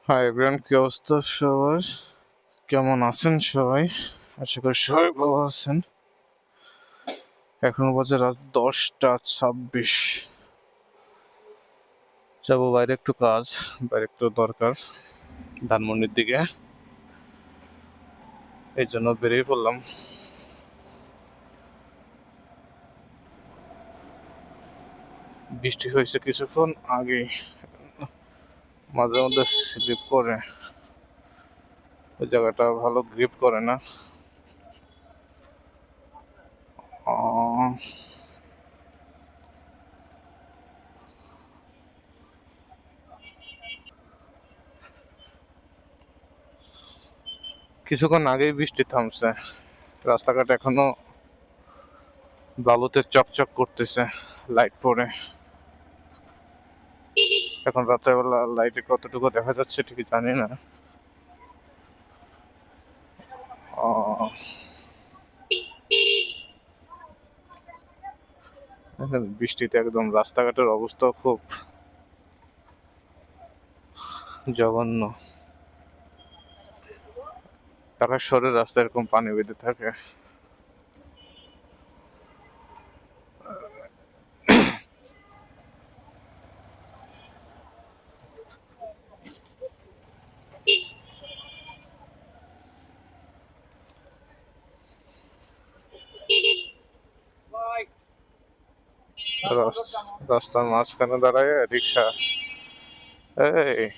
Hi everyone, কি অবস্থা সবার? কেমন আছেন সবাই? আশা করি সবাই ভালো আছেন। এখন বাজে রাত 10টা 26। যাবো বাইরে, একটু কাজ, বাইরে একটু দরকার ধানমন্ডির দিকে, এই জন্য বেরিয়ে পড়লাম। বৃষ্টি হয়েছে কিছুক্ষণ আগে, মাঝে মধ্যে স্লিপ করে, ওই জায়গাটা ভালো গ্রিপ করে না। কিছুক্ষণ আগেই বৃষ্টি থামছে, রাস্তাঘাট এখনো বালুতে চকচক করতেছে লাইট পরে। এখন রাত্রেবেলা লাইটে কতটুকু দেখা যাচ্ছে ঠিক জানি না। বৃষ্টিতে একদম রাস্তাঘাটের অবস্থা খুব জঘন্য। ঢাকা শহরের রাস্তায় এরকম পানি বেঁধে থাকে। রাস্তার মাঝখানে দাঁড়ায় রিক্সা, এই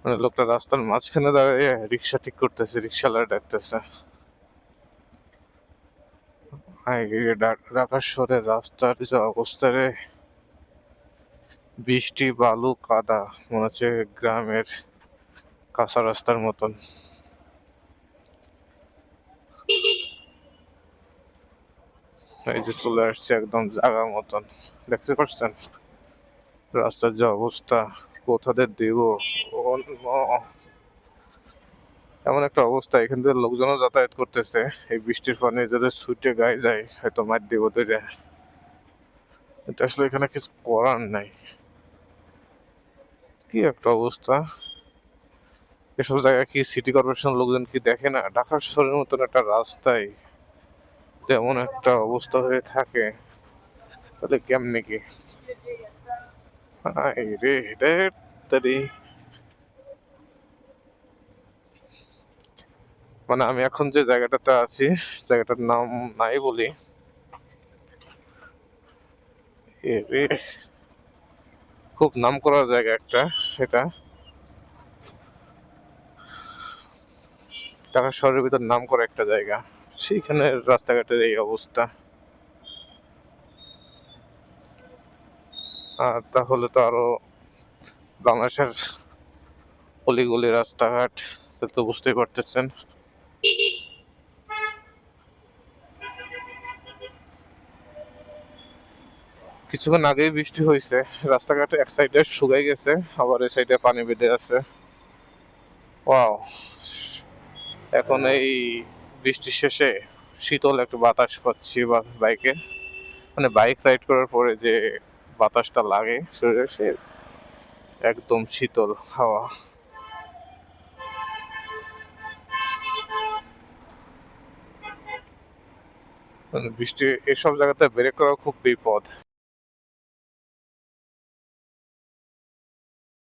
মানে লোকটা রাস্তার মাঝখানে দাঁড়ায় রিক্সা ঠিক করতেছে, রিক্সাওয়ালা ডাকতেছে। ঢাকা শহরের রাস্তার যে অবস্থা রে, বৃষ্টি বালু কাদা, মনে হচ্ছে গ্রামের কাঁচা রাস্তার মতন। এই যে চলে আসছে একদম জায়গা মতন, দেখতে পাচ্ছেন রাস্তার যে অবস্থা, কোথাদের দিব। এমন একটা অবস্থা, এখান থেকে লোকজনও যাতায়াত করতেছে, এই বৃষ্টির পানি যদি ছুটে গায়ে যায় হয়তো মার দিব ধরে। এটা আসলে এখানে কিছু করার নাই, কি একটা অবস্থা। এসব জায়গায় কি সিটি কর্পোরেশন লোকজন কি দেখে না? ঢাকা শহরের মতন একটা রাস্তায় তেমন একটা অবস্থা হয়ে থাকে, তাহলে কেমনে কি? রে তারি, মানে আমি এখন যে জায়গাটাতে আছি, জায়গাটার নাম নাই বলি, রে খুব নাম করার জায়গা একটা, সেটা ঢাকা শহরের ভিতর নাম করা একটা জায়গা, সেইখানে রাস্তাঘাটের এই অবস্থা। আর তাহলে তো আরো বাংলাদেশের অলিগলি রাস্তাঘাট, তো বুঝতেই পারতেছেন। কিছুক্ষণ আগেই বৃষ্টি হয়েছে, রাস্তাঘাটে এক সাইডে শুকাই গেছে, আবার এই সাইডে পানি বেঁধে আছে। ওয়াও, এখন এই বৃষ্টির শেষে শীতল একটু বাতাস পাচ্ছি বাইকে, মানে বাইক রাইড করার পরে যে বাতাসটা লাগে শরীরে, সে একদম শীতল হাওয়া। মানে বৃষ্টি এসব জায়গাতে ব্রেক করা খুব বিপদ।